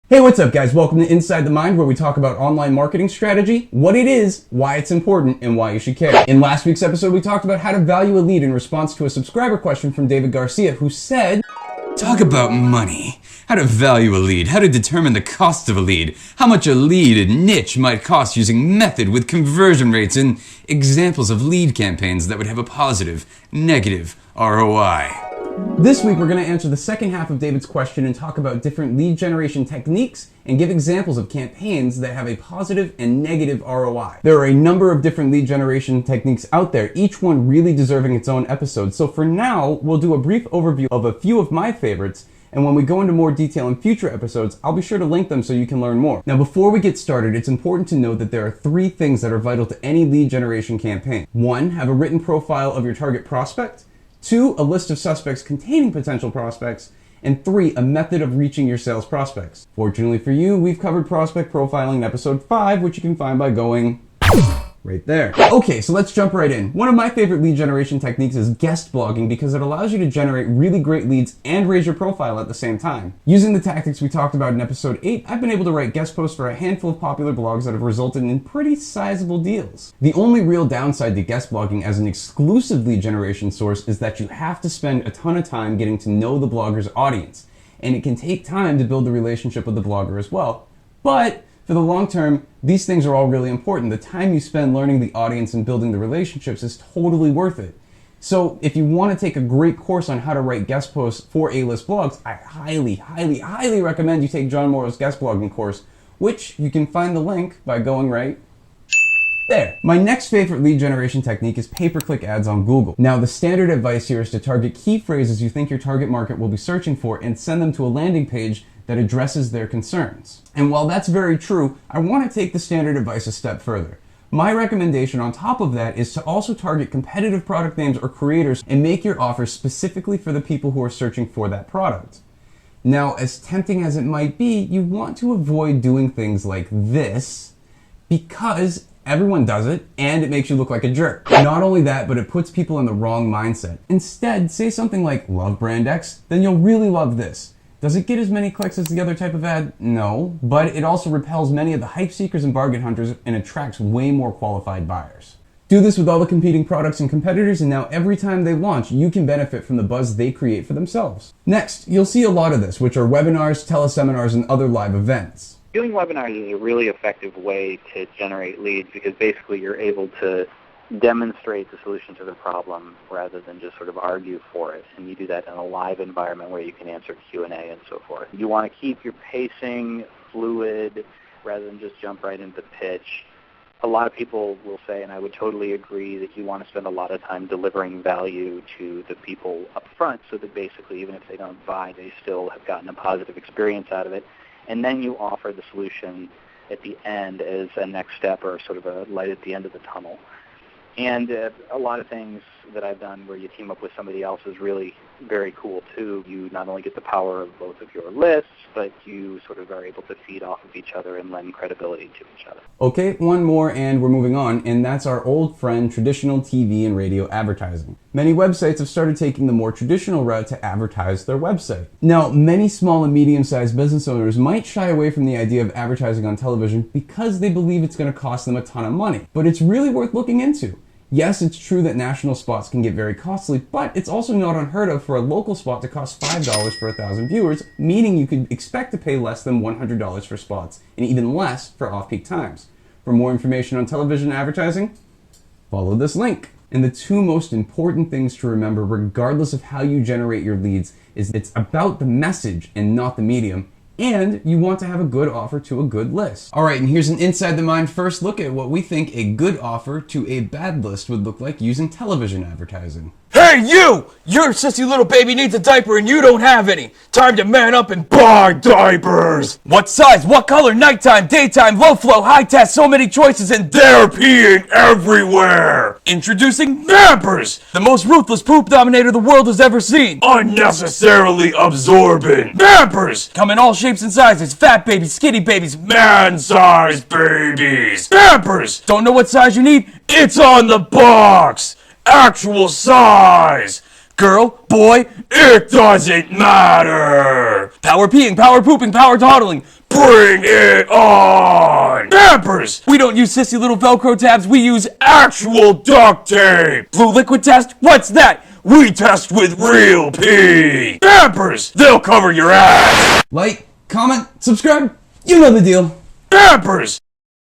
Hey, what's up guys? Welcome to Inside the Mind, where we talk about online marketing strategy, what it is, why it's important, and why you should care. In last week's episode, we talked about how to value a lead in response to a subscriber question from David Garcia, who said, talk about money, how to value a lead, how to determine the cost of a lead, how much a lead and niche might cost using method with conversion rates, and examples of lead campaigns that would have a positive, negative ROI. This week, we're going to answer the second half of David's question and talk about different lead generation techniques and give examples of campaigns that have a positive and negative ROI. There are a number of different lead generation techniques out there, each one really deserving its own episode. So for now, we'll do a brief overview of a few of my favorites, and when we go into more detail in future episodes, I'll be sure to link them so you can learn more. Now, before we get started, it's important to note that there are three things that are vital to any lead generation campaign. One, have a written profile of your target prospect. Two, a list of suspects containing potential prospects. And three, a method of reaching your sales prospects. Fortunately for you, we've covered prospect profiling in episode 5, which you can find by going right there. Okay, so let's jump right in. One of my favorite lead generation techniques is guest blogging because it allows you to generate really great leads and raise your profile at the same time. Using the tactics we talked about in episode 8, I've been able to write guest posts for a handful of popular blogs that have resulted in pretty sizable deals. The only real downside to guest blogging as an exclusive lead generation source is that you have to spend a ton of time getting to know the blogger's audience, and it can take time to build the relationship with the blogger as well. But for the long term, these things are all really important. The time you spend learning the audience and building the relationships is totally worth it. So if you want to take a great course on how to write guest posts for A-list blogs, I highly recommend you take John Morrow's guest blogging course, which you can find the link by going right there. My next favorite lead generation technique is pay-per-click ads on Google. Now, the standard advice here is to target key phrases you think your target market will be searching for and send them to a landing page that addresses their concerns. And while that's very true, I want to take the standard advice a step further. My recommendation on top of that is to also target competitive product names or creators and make your offer specifically for the people who are searching for that product. Now, as tempting as it might be, you want to avoid doing things like this because everyone does it and it makes you look like a jerk. Not only that, but it puts people in the wrong mindset. Instead, say something like, love brand X, then you'll really love this. Does it get as many clicks as the other type of ad? No, but it also repels many of the hype seekers and bargain hunters and attracts way more qualified buyers. Do this with all the competing products and competitors, and now every time they launch, you can benefit from the buzz they create for themselves. Next, you'll see a lot of this, which are webinars, teleseminars, and other live events. Doing webinars is a really effective way to generate leads because basically you're able to demonstrate the solution to the problem rather than just sort of argue for it. And you do that in a live environment where you can answer Q&A and so forth. You want to keep your pacing fluid rather than just jump right into pitch. A lot of people will say, and I would totally agree, that you want to spend a lot of time delivering value to the people up front so that basically even if they don't buy, they still have gotten a positive experience out of it. And then you offer the solution at the end as a next step or sort of a light at the end of the tunnel. And a lot of things that I've done where you team up with somebody else is really very cool too. You not only get the power of both of your lists, but you sort of are able to feed off of each other and lend credibility to each other. Okay, one more and we're moving on, and that's our old friend, traditional TV and radio advertising. Many websites have started taking the more traditional route to advertise their website. Now, many small and medium-sized business owners might shy away from the idea of advertising on television because they believe it's going to cost them a ton of money, but it's really worth looking into. Yes, it's true that national spots can get very costly, but it's also not unheard of for a local spot to cost $5 for 1,000 viewers, meaning you could expect to pay less than $100 for spots, and even less for off-peak times. For more information on television advertising, follow this link. And the two most important things to remember, regardless of how you generate your leads, is it's about the message and not the medium. And you want to have a good offer to a good list. All right, and here's an inside the mind first look at what we think a good offer to a bad list would look like using television advertising. Hey you! Your sissy little baby needs a diaper and you don't have any. Time to man up and buy diapers! What size, what color, nighttime, daytime, low flow, high test, so many choices and they're peeing everywhere! Introducing Pampers! The most ruthless poop dominator the world has ever seen! Unnecessarily absorbent! Pampers! Come in all shapes and sizes, fat babies, skinny babies, man-sized babies! Pampers! Don't know what size you need? It's on the box! Actual size! Girl, boy, it doesn't matter! Power peeing, power pooping, power toddling, Bring it on! Dampers! We don't use sissy little Velcro tabs, we use actual duct tape! Blue liquid test? What's that? We test with real pee! Dampers! They'll cover your ass! Like, comment, subscribe, you know the deal. Dampers!